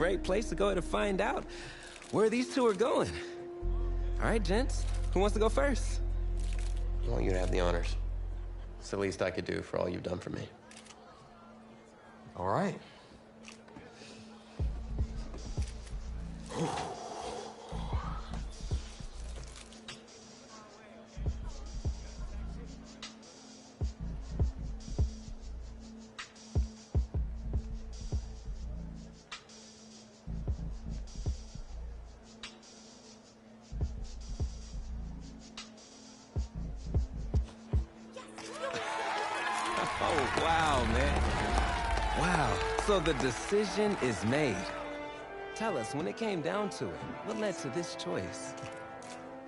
Great place to go ahead and find out where these two are going. All right, gents, who wants to go first? I want you to have the honors. It's the least I could do for all you've done for me. All right. Oh, wow, man. Wow. So the decision is made. Tell us, when it came down to it, what led to this choice?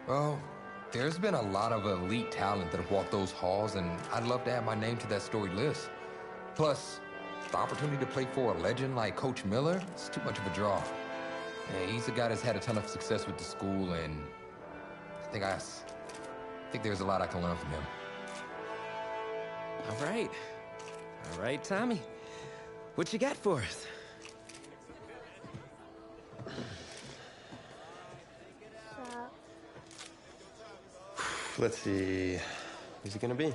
Well, there's been a lot of elite talent that have walked those halls, and I'd love to add my name to that storied list. Plus, the opportunity to play for a legend like Coach Miller is too much of a draw. Yeah, he's a guy that's had a ton of success with the school, and I think there's a lot I can learn from him. All right. All right, Tommy. What you got for us? Let's see. Who's it gonna be?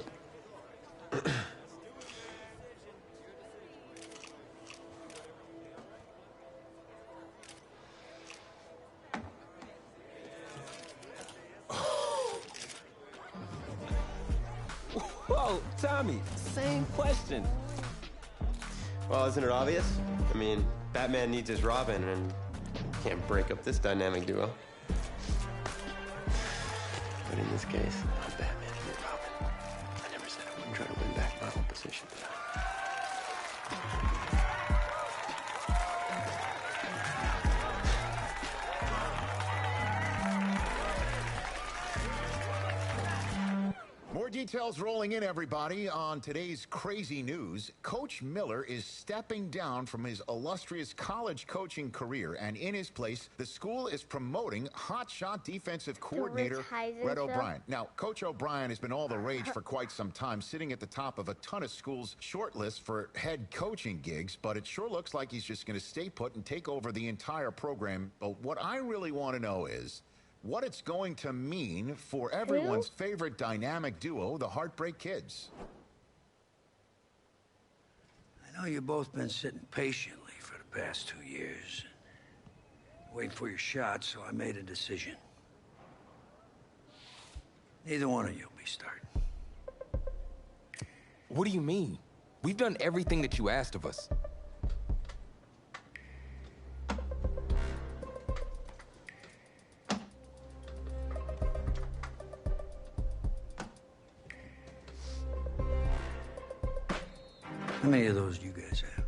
Whoa, Tommy, same question. Well, isn't it obvious? I mean, Batman needs his Robin, and can't break up this dynamic duo. But in this case, I'm Batman and you're Robin. I never said I wouldn't try to win back my own position, did I? More details rolling in, everybody. On today's crazy news, Coach Miller is stepping down from his illustrious college coaching career, and in his place, the school is promoting hotshot defensive coordinator Red O'Brien. Now, Coach O'Brien has been all the rage for quite some time, sitting at the top of a ton of schools' shortlists for head coaching gigs, but it sure looks like he's just going to stay put and take over the entire program. But what I really want to know is what it's going to mean for everyone's favorite dynamic duo, the Heartbreak Kids. I know you've both been sitting patiently for the past 2 years, waiting for your shot, so I made a decision. Neither one of you will be starting. What do you mean? We've done everything that you asked of us. How many of those do you guys have?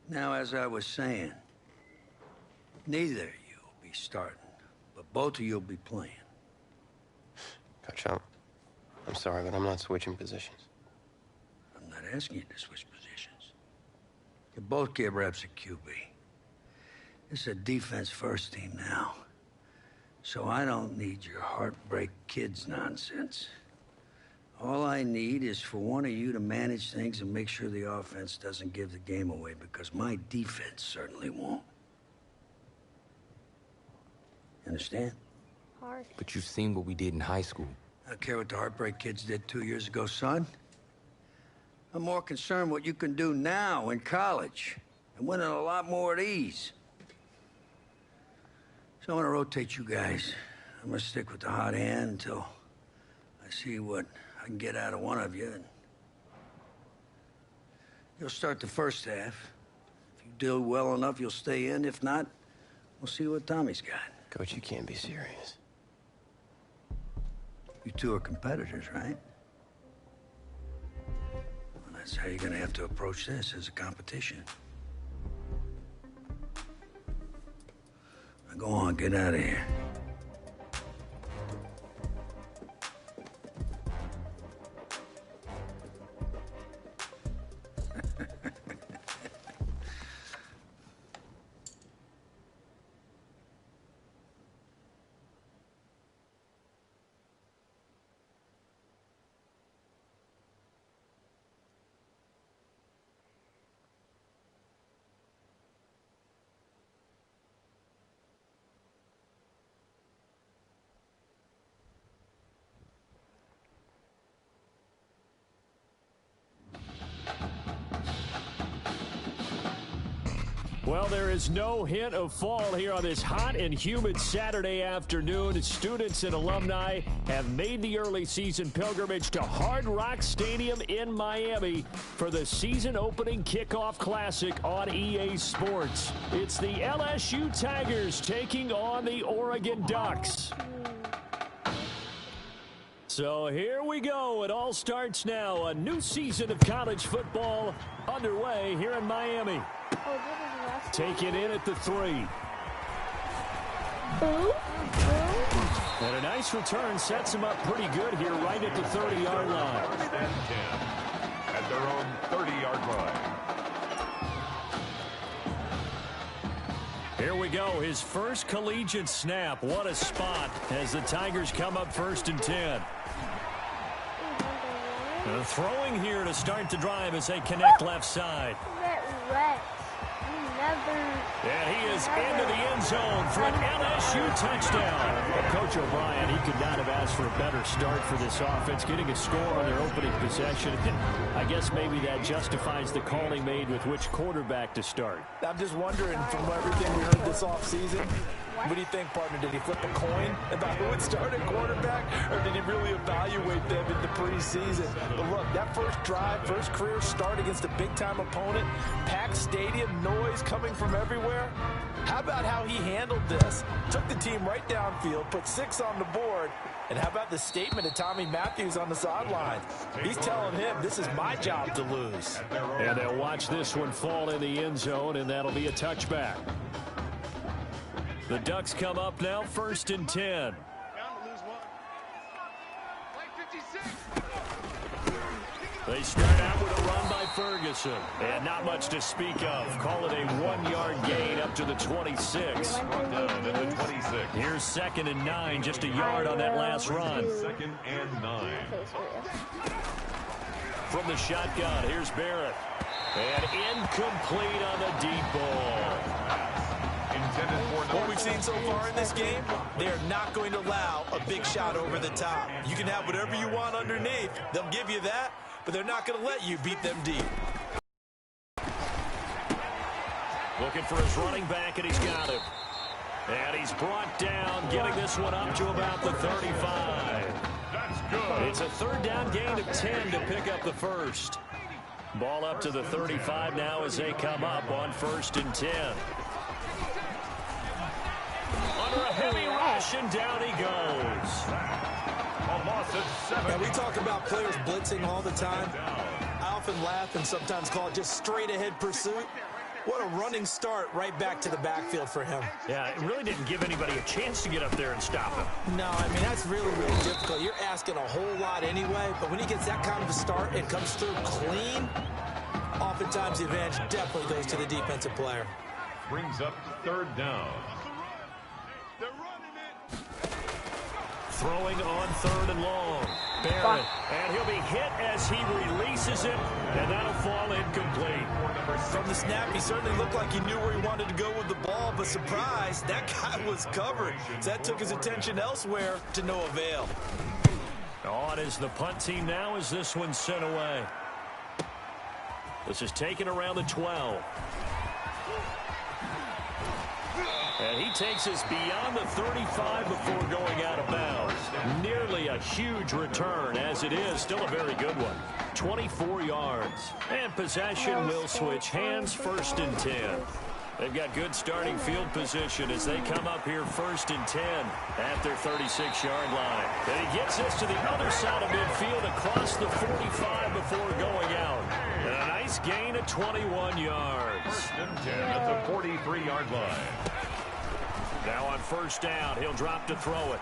Now, as I was saying, neither of you will be starting, but both of you will be playing. Coach, I'm sorry, but I'm not switching positions. I'm not asking you to switch positions. You both get reps at QB. This is a defense-first team now, so I don't need your Heartbreak Kids nonsense. All I need is for one of you to manage things and make sure the offense doesn't give the game away, because my defense certainly won't. Understand? But you've seen what we did in high school. I don't care what the Heartbreak Kids did 2 years ago, son. I'm more concerned what you can do now in college and winning a lot more at ease. So I'm gonna rotate you guys. I'm gonna stick with the hot hand until I see what I can get out of one of you, and you'll start the first half. If you do well enough, you'll stay in. If not, we'll see what Tommy's got. Coach, you can't be serious. You two are competitors, right? Well, that's how you're gonna have to approach this, as a competition. Now go on, get out of here. Well, there is no hint of fall here on this hot and humid Saturday afternoon. Students and alumni have made the early season pilgrimage to Hard Rock Stadium in Miami for the season opening kickoff classic on EA Sports. It's the LSU Tigers taking on the Oregon Ducks. So here we go. It all starts now. A new season of college football underway here in Miami. Taken in at the 3. And a nice return sets him up pretty good here right at the 30-yard line. First and 10 at their own 30-yard line. Here we go. His first collegiate snap. What a spot as the Tigers come up 1st and 10. Throwing here to start the drive as they connect left side. And he is into the end zone for an LSU touchdown. Well, Coach O'Brien, he could not have asked for a better start for this offense, getting a score on their opening possession. I guess maybe that justifies the call he made with which quarterback to start. I'm just wondering, from everything we heard this offseason, what do you think, partner? Did he flip a coin about who would start at quarterback, or did he really evaluate them in the preseason? But look, that first drive, first career start against a big-time opponent, packed stadium, noise coming from everywhere. How about how he handled this? Took the team right downfield, put 6 on the board, and how about the statement of Tommy Matthews on the sideline? He's telling him, this is my job to lose. And they'll watch this one fall in the end zone, and that'll be a touchback. The Ducks come up now, 1st and 10. They start out with a run by Ferguson. And not much to speak of. Call it a 1-yard gain up to the 26. Here's 2nd and 9, just a yard on that last run. 2nd and 9. From the shotgun, here's Barrett. And incomplete on the deep ball. What we've seen so far in this game, they are not going to allow a big shot over the top. You can have whatever you want underneath. They'll give you that, but they're not going to let you beat them deep. Looking for his running back, and he's got him. And he's brought down, getting this one up to about the 35. That's good. It's a 3rd down gain of 10 to pick up the first. Ball up to the 35 now as they come up on 1st and 10. Under a heavy rush, and down he goes. A loss of 7. And we talk about players blitzing all the time. I often laugh and sometimes call it just straight-ahead pursuit. What a running start right back to the backfield for him. Yeah, it really didn't give anybody a chance to get up there and stop him. No, I mean, that's really, really difficult. You're asking a whole lot anyway, but when he gets that kind of a start and comes through clean, oftentimes the advantage definitely goes to the defensive player. Brings up 3rd down. Throwing on 3rd and long. Barrett, and he'll be hit as he releases it, and that'll fall incomplete. From the snap, he certainly looked like he knew where he wanted to go with the ball, but surprise, that guy was covered. So that took his attention elsewhere to no avail. On is the punt team now as this one's sent away. This is taken around the 12. And he takes us beyond the 35 before going out of bounds. Nearly a huge return, as it is. Still a very good one. 24 yards. And possession will switch hands, 1st and 10. They've got good starting field position as they come up here 1st and 10 at their 36-yard line. And he gets this to the other side of midfield across the 45 before going out. And a nice gain of 21 yards. 1st and 10 at the 43-yard line. Now on 1st down, he'll drop to throw it.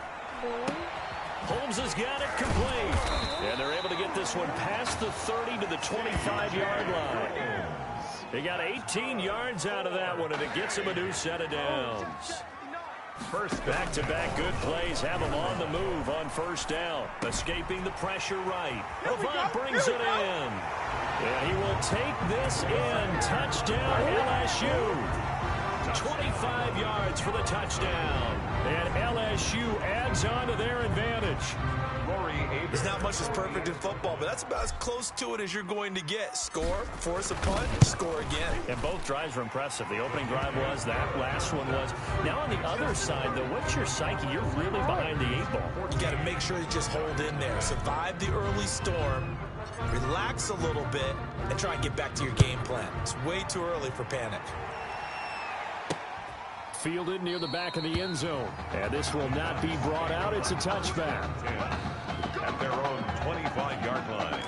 Holmes has got it complete. And they're able to get this one past the 30 to the 25-yard line. They got 18 yards out of that one, and it gets him a new set of downs. First back-to-back good plays have him on the move on 1st down. Escaping the pressure right. Avant brings it in. And he will take this in. Touchdown LSU. 25 yards for the touchdown. And LSU adds on to their advantage. There's not much that's perfect in football, but that's about as close to it as you're going to get. Score, force a punt, score again. And both drives were impressive. The opening drive was, that last one was. Now on the other side, though, what's your psyche? You're really behind the 8 ball. You got to make sure you just hold in there. Survive the early storm, relax a little bit, and try and get back to your game plan. It's way too early for panic. Fielded near the back of the end zone. And this will not be brought out. It's a touchback. At their own 25-yard line.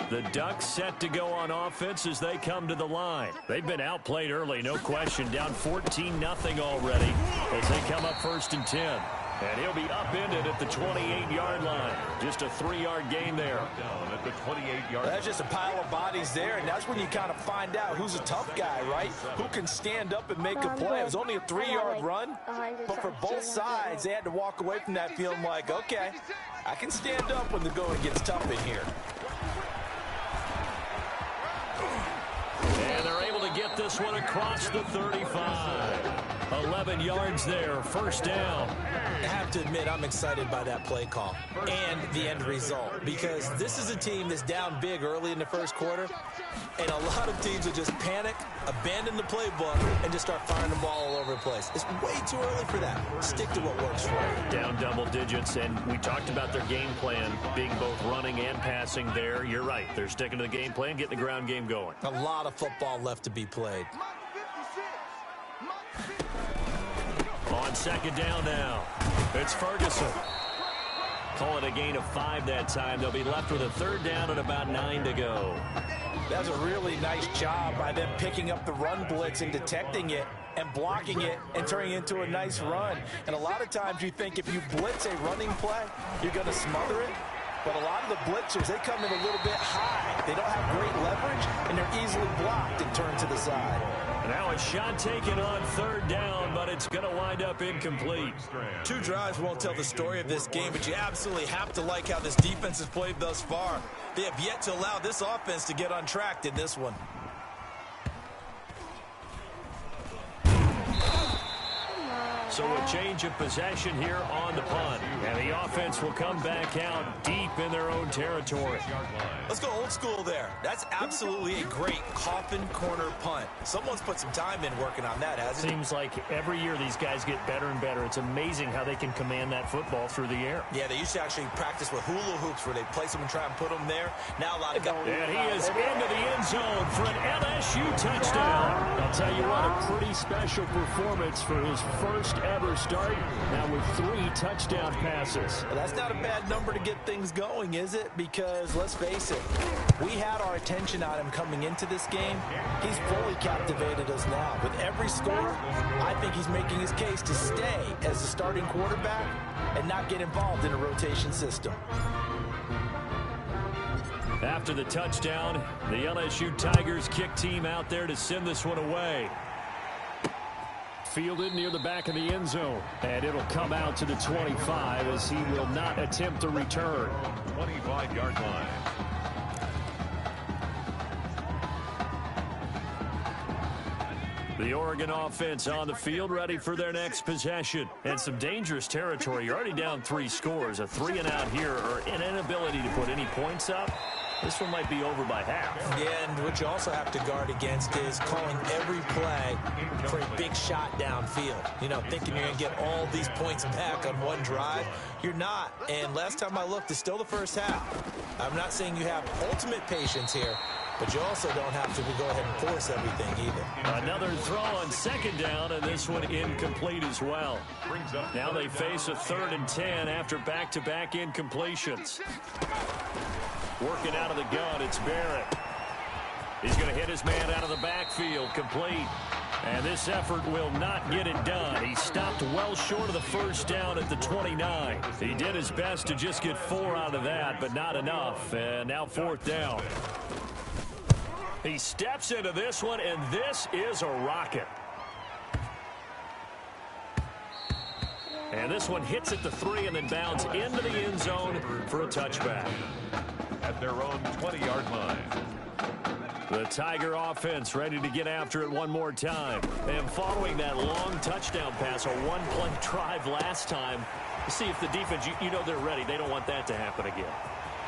The Ducks set to go on offense as they come to the line. They've been outplayed early, no question. Down 14-0 already as they come up 1st and 10. And he'll be upended at the 28-yard line. Just a 3-yard gain there. Down at the 28-yard. That's just a pile of bodies there, and that's when you kind of find out who's a tough guy, right? Who can stand up and make a play. It was only a 3-yard run, but for both sides, they had to walk away from that feeling like, okay, I can stand up when the going gets tough in here. And they're able to get this one across the 35. 11 yards there, 1st down. I have to admit, I'm excited by that play call and the end result, because this is a team that's down big early in the 1st quarter, and a lot of teams will just panic, abandon the playbook, and just start firing the ball all over the place. It's way too early for that. Stick to what works for you. Down double digits, and we talked about their game plan being both running and passing there. You're right. They're sticking to the game plan, getting the ground game going. A lot of football left to be played. On 2nd down now, it's Ferguson. Call it a gain of 5 that time. They'll be left with a 3rd down and about 9 to go. That was a really nice job by them picking up the run blitz and detecting it and blocking it and turning it into a nice run. And a lot of times you think if you blitz a running play, you're going to smother it. But a lot of the blitzers, they come in a little bit high. They don't have great leverage, and they're easily blocked and turned to the side. Now a shot taken on 3rd down, but it's going to wind up incomplete. 2 drives won't tell the story of this game, but you absolutely have to like how this defense has played thus far. They have yet to allow this offense to get untracked in this one. So a change of possession here on the punt. And the offense will come back out deep in their own territory. Let's go old school there. That's absolutely a great coffin corner punt. Someone's put some time in working on that, hasn't it? Seems like every year these guys get better and better. It's amazing how they can command that football through the air. Yeah, they used to actually practice with hula hoops where they place them and try and put them there. Now a lot of guys. And he is into the end zone for an LSU touchdown. I'll tell you what, a pretty special performance for his first ever start, now with 3 touchdown passes. Well, that's not a bad number to get things going, is it? Because let's face it, we had our attention on him coming into this game. He's fully captivated us now. With every score, I think he's making his case to stay as the starting quarterback and not get involved in a rotation system. After the touchdown, the LSU Tigers kick team out there to send this one away. Fielded near the back of the end zone, and it'll come out to the 25 as he will not attempt to return. 25-yard line. The Oregon offense on the field, ready for their next possession. And some dangerous territory. You're already down 3 scores. A 3-and-out here, or an inability to put any points up. This one might be over by half. Yeah, and what you also have to guard against is calling every play for a big shot downfield. You know, thinking you're going to get all these points back on one drive. You're not. And last time I looked, it's still the first half. I'm not saying you have ultimate patience here, but you also don't have to go ahead and force everything either. Another throw on 2nd down, and this one incomplete as well. Now they face a 3rd and 10 after back-to-back incompletions. Working out of the gun, it's Barrett. He's going to hit his man out of the backfield, complete. And this effort will not get it done. He stopped well short of the 1st down at the 29. He did his best to just get 4 out of that, but not enough. And now 4th down. He steps into this one, and this is a rocket. And this one hits at the 3 and then bounds into the end zone for a touchback. At their own 20-yard line. The Tiger offense ready to get after it one more time. And following that long touchdown pass, a one-play drive last time, see if the defense, you know they're ready. They don't want that to happen again.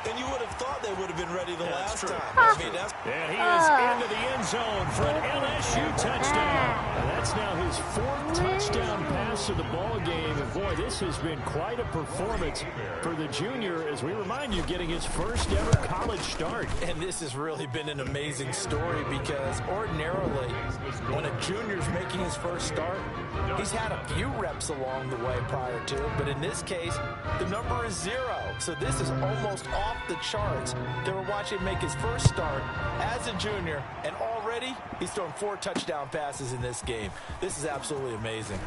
And you would have thought they would have been ready the last time. And he is into the end zone for an LSU touchdown. And that's now his 4th touchdown pass of the ball game. And boy, this has been quite a performance for the junior, as we remind you, getting his first ever college start. And this has really been an amazing story because ordinarily, when a junior's making his first start, he's had a few reps along the way prior to, but in this case, the number is 0. So this is almost off the charts. They were watching him make his first start as a junior, and already he's thrown 4 touchdown passes in this game. This is absolutely amazing.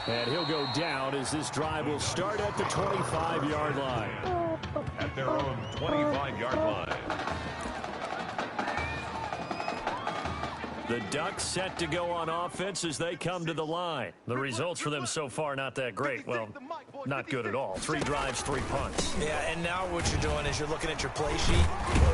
And he'll go down as this drive will start at the 25-yard line. At their own 25-yard line. The Ducks set to go on offense as they come to the line. The results for them so far not that great. Well, not good at all. 3 drives, 3 punts. Yeah, and now what you're doing is you're looking at your play sheet,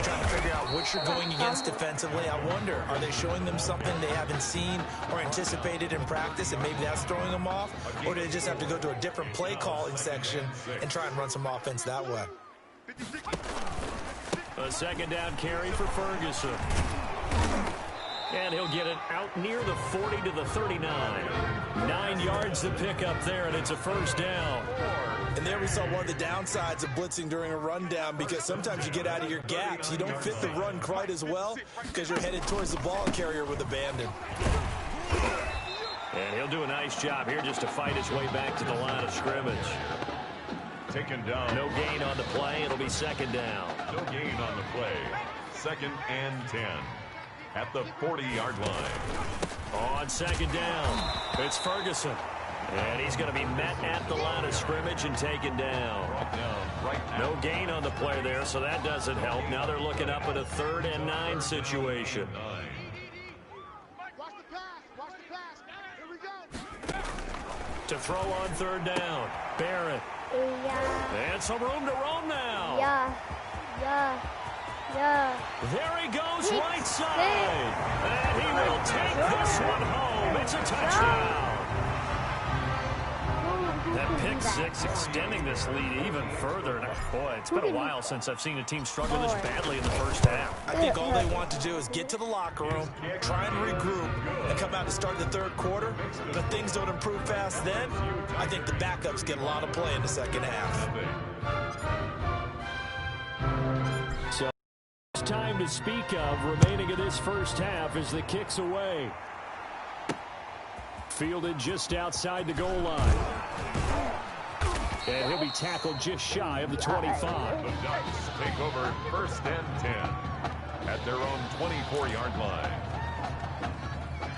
trying to figure out what you're going against defensively. I wonder, are they showing them something they haven't seen or anticipated in practice, and maybe that's throwing them off? Or do they just have to go to a different play calling section and try and run some offense that way? A second down carry for Ferguson. And he'll get it out near the 40 to the 39. 9 yards to pick up there, and it's a first down. And there we saw one of the downsides of blitzing during a rundown, because sometimes you get out of your gaps. You don't fit the run quite as well because you're headed towards the ball carrier with abandon. And he'll do a nice job here just to fight his way back to the line of scrimmage. Taken down. No gain on the play. It'll be second down. No gain on the play. 2nd and 10. At the 40-yard line. On second down, it's Ferguson. And he's going to be met at the line of scrimmage and taken down. No gain on the play there, so that doesn't help. Now they're looking up at a 3rd and 9 situation. Watch the pass. Here we go. To throw on 3rd down, Barrett. Yeah. And some room to roam now. Yeah. There he goes, right side. And he will take this one home. It's a touchdown. That pick 6 extending this lead even further. Now, boy, it's been a while since I've seen a team struggle this badly in the first half. I think all they want to do is get to the locker room, try and regroup, and come out to start the 3rd quarter. But if things don't improve fast then, I think the backups get a lot of play in the second half. So time to speak of remaining of this first half as the kick's away. Fielded just outside the goal line. And he'll be tackled just shy of the 25. The Ducks take over 1st and 10 at their own 24-yard line.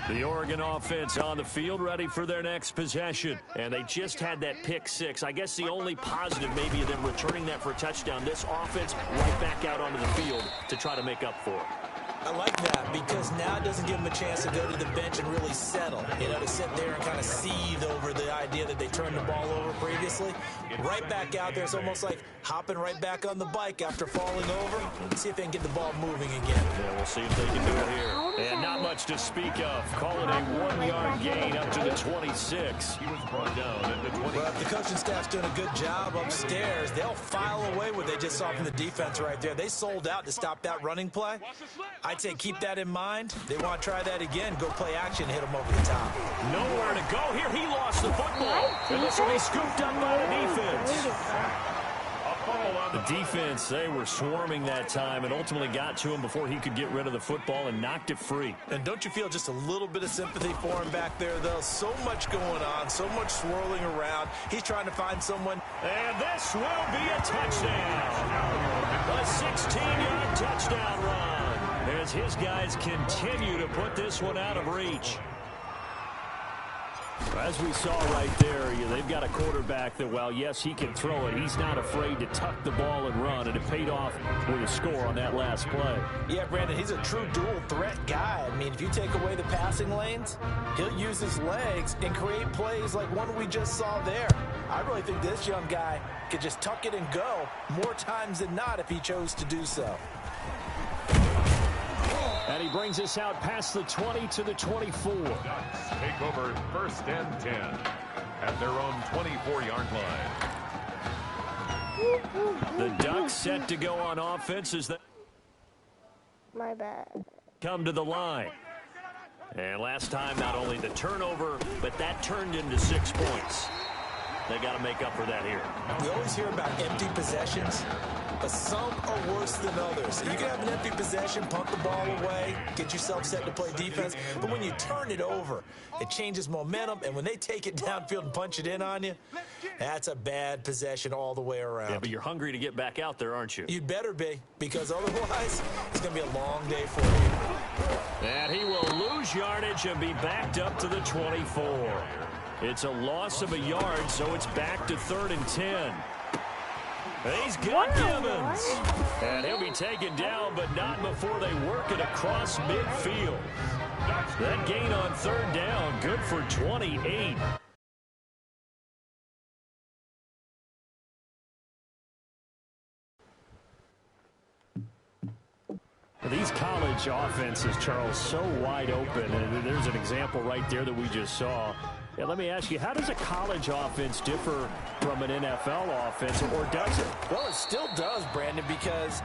The Oregon offense on the field ready for their next possession. And they just had that pick 6. I guess the only positive maybe of them returning that for a touchdown. This offense right back out onto the field to try to make up for it. I like that because now it doesn't give them a chance to go to the bench and really settle, to sit there and kind of seethe over the idea that they turned the ball over previously. Right back out there, it's almost like hopping right back on the bike after falling over. See if they can get the ball moving again. Yeah, we'll see if they can do it here. And not much to speak of. Call it a 1-yard gain up to the 26. He was brought down at the 20. Well, if the coaching staff's doing a good job upstairs, they'll file away what they just saw from the defense right there. They sold out to stop that running play. I'd say keep that in mind. They want to try that again. Go play action, hit them over the top. Nowhere to go here. He lost the football. And this will be scooped up by the defense. The defense, they were swarming that time and ultimately got to him before he could get rid of the football and knocked it free. And don't you feel just a little bit of sympathy for him back there, though? So much going on, so much swirling around. He's trying to find someone. And this will be a touchdown. A 16-yard touchdown run as his guys continue to put this one out of reach. As we saw right there, they've got a quarterback that, while, yes, he can throw it, he's not afraid to tuck the ball and run, and it paid off with a score on that last play. Yeah, Brandon, he's a true dual-threat guy. I mean, if you take away the passing lanes, he'll use his legs and create plays like one we just saw there. I really think this young guy could just tuck it and go more times than not if he chose to do so. And he brings us out past the 20 to the 24. Ducks take over 1st and 10 at their own 24-yard line. The Ducks set to go on offense as they My bad. come to the line. And last time, not only the turnover, but that turned into 6 points. They got to make up for that here. We always hear about empty possessions, but some are worse than others. You can have an empty possession, punt the ball away, get yourself set to play defense, but when you turn it over, it changes momentum, and when they take it downfield and punch it in on you, that's a bad possession all the way around. Yeah, but you're hungry to get back out there, aren't you? You'd better be, because otherwise, it's going to be a long day for you. And he will lose yardage and be backed up to the 24. It's a loss of a yard, so it's back to 3rd and 10. He's got Gibbons. And he'll be taken down, but not before they work it across midfield. That gain on 3rd down, good for 28. These college offenses, Charles, so wide open. And there's an example right there that we just saw. Yeah, let me ask you, how does a college offense differ from an NFL offense, or does it? Well, it still does, Brandon, because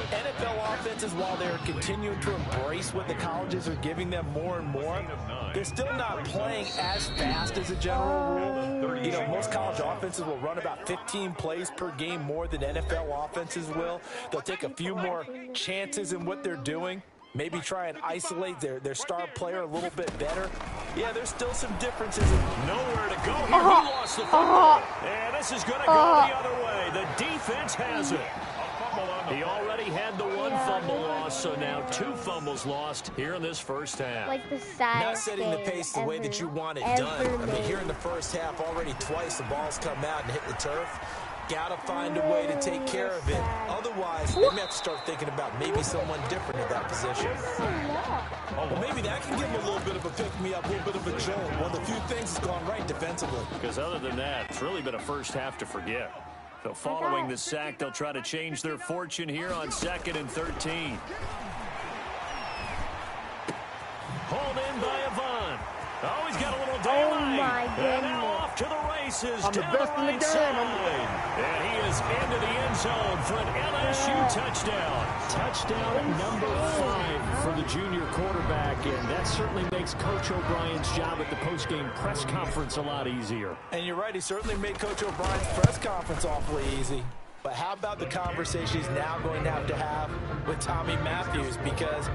NFL offenses, while they're continuing to embrace what the colleges are giving them more and more, they're still not playing as fast as a general rule. You know, most college offenses will run about 15 plays per game more than NFL offenses will. They'll take a few more chances in what they're doing. Maybe try and isolate their star player a little bit better. Yeah, there's still some differences. Nowhere to go here. He lost the football. And this is going to go the other way. The defense has it. He already had the one fumble loss, so now 2 fumbles lost here in this first half. Like the saddest Not setting the pace the way that you want it done. I mean, here in the first half, already twice the ball's come out and hit the turf. Got to find a way to take care of it. Otherwise, they may have to start thinking about maybe someone different at that position. Well, maybe that can give them a little bit of a pick-me-up, a little bit of a jolt. One of the few things that's gone right defensively. Because other than that, it's really been a first half to forget. So following the sack, they'll try to change their fortune here on 2nd and 13. Hauled in by Yvonne. Oh, he's got a little daylight. Oh, my goodness. And now off to the races. I'm the best in the game. And he is into the end zone for an LSU touchdown. Touchdown number 5 for the junior quarterback. And that certainly makes Coach O'Brien's job at the postgame press conference a lot easier. And you're right, he certainly made Coach O'Brien's press conference awfully easy. But how about the conversation he's now going to have with Tommy Matthews? Because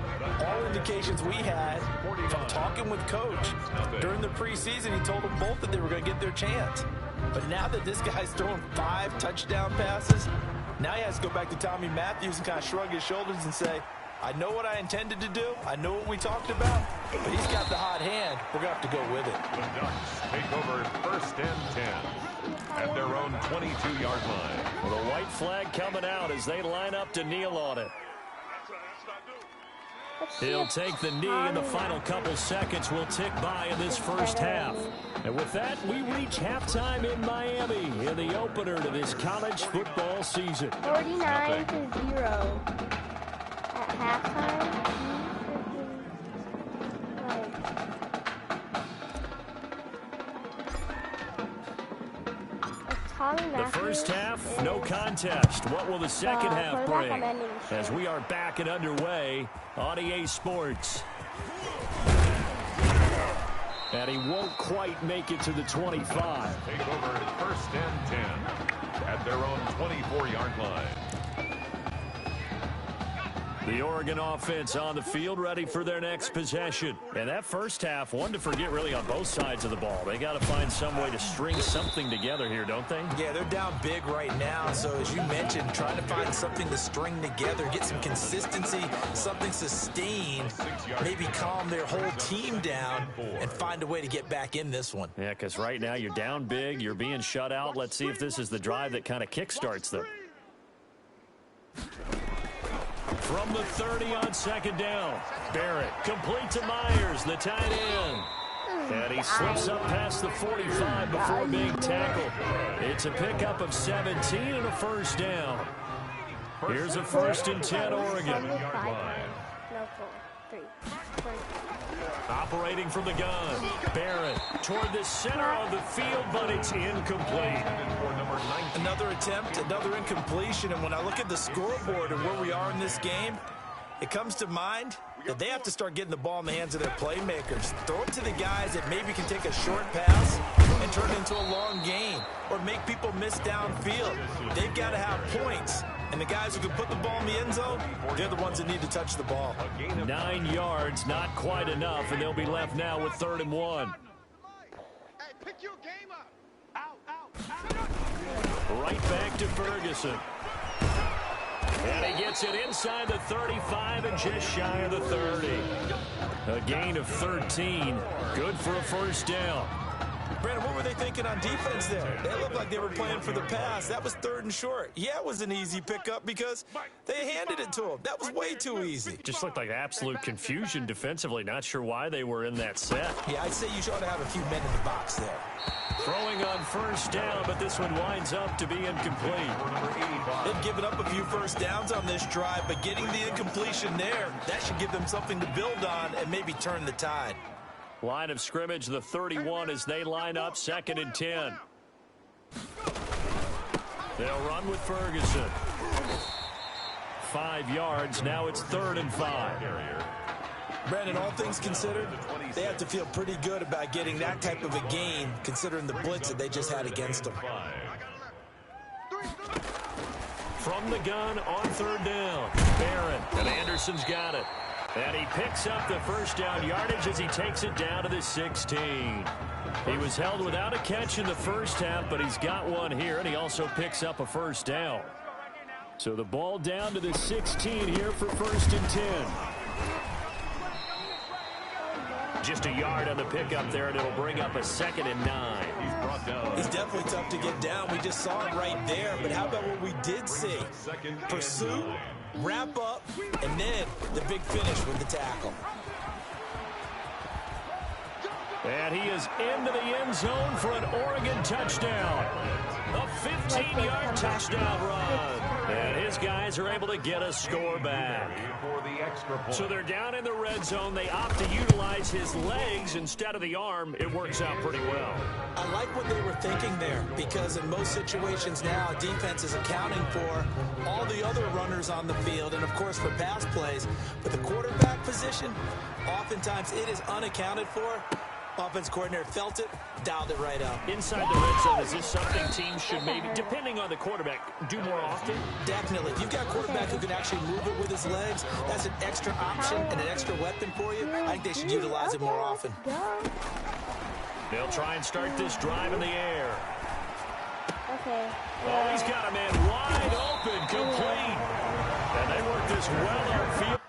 all indications we had from talking with Coach during the preseason, he told them both that they were going to get their chance. But now that this guy's throwing 5 touchdown passes, now he has to go back to Tommy Matthews and kind of shrug his shoulders and say, I know what I intended to do. I know what we talked about. But he's got the hot hand. We're going to have to go with it. The Ducks take over 1st and 10 at their own 22-yard line. Well, the white flag coming out as they line up to kneel on it. He'll take the knee, and the final couple seconds will tick by in this first half. And with that, we reach halftime in Miami in the opener to this college football season. 49-0 at halftime. The first half, no contest. What will the second half bring? As we are back and underway on EA Sports. And he won't quite make it to the 25. Take over 1st and 10 at their own 24-yard line. The Oregon offense on the field, ready for their next possession. And that first half, one to forget really on both sides of the ball. They got to find some way to string something together here, don't they? Yeah, they're down big right now. So as you mentioned, trying to find something to string together, get some consistency, something sustained, maybe calm their whole team down and find a way to get back in this one. Yeah, because right now you're down big, you're being shut out. Let's see if this is the drive that kind of kickstarts them. From the 30 on 2nd down. Barrett complete to Myers, the tight end. And he slips up past the 45 before being tackled. It's a pickup of 17 and a first down. Here's a 1st and 10 Oregon. 3. Operating from the gun. Barrett toward the center of the field, but it's incomplete. Another attempt, another incompletion, and when I look at the scoreboard and where we are in this game, it comes to mind that they have to start getting the ball in the hands of their playmakers. Throw it to the guys that maybe can take a short pass and turn it into a long gain or make people miss downfield. They've got to have points, and the guys who can put the ball in the end zone, they're the ones that need to touch the ball. 9 yards, not quite enough, and they'll be left now with 3rd and 1. Hey, pick your game up. Out. Right back to Ferguson. And he gets it inside the 35 and just shy of the 30. A gain of 13. Good for a first down. Brandon, what were they thinking on defense there? They looked like they were playing for the pass. That was 3rd and short. Yeah, it was an easy pickup because they handed it to him. That was way too easy. Just looked like absolute confusion defensively. Not sure why they were in that set. Yeah, I'd say you ought to have a few men in the box there. Throwing on first down, but this one winds up to be incomplete. They've given up a few first downs on this drive, but getting the incompletion there, that should give them something to build on and maybe turn the tide. Line of scrimmage, the 31 as they line up, 2nd and 10. They'll run with Ferguson. 5 yards, now it's 3rd and 5. Brandon, all things considered, they have to feel pretty good about getting that type of a gain, considering the blitz that they just had against them. From the gun on 3rd down, Barron, and Anderson's got it. And he picks up the first down yardage as he takes it down to the 16. He was held without a catch in the first half, but he's got one here, and he also picks up a first down. So the ball down to the 16 here for 1st and 10. Just a yard on the pickup there, and it'll bring up a 2nd and 9. He's definitely tough to get down. We just saw it right there, but how about what we did see? Pursuit, wrap up, and then the big finish with the tackle. And he is into the end zone for an Oregon touchdown. A 15-yard touchdown run. And his guys are able to get a score back. So they're down in the red zone. They opt to utilize his legs instead of the arm. It works out pretty well. I like what they were thinking there, because in most situations now, defense is accounting for all the other runners on the field and, of course, for pass plays. But the quarterback position, oftentimes it is unaccounted for. Offense coordinator felt it, dialed it right up. Inside the red zone, is this something teams should maybe, depending on the quarterback, do more often? Definitely. If you've got a quarterback who can actually move it with his legs, that's an extra option and an extra weapon for you. I think they should utilize it more often. They'll try and start this drive in the air. Okay. Oh, he's got a man wide open, complete. And they work this well upfield.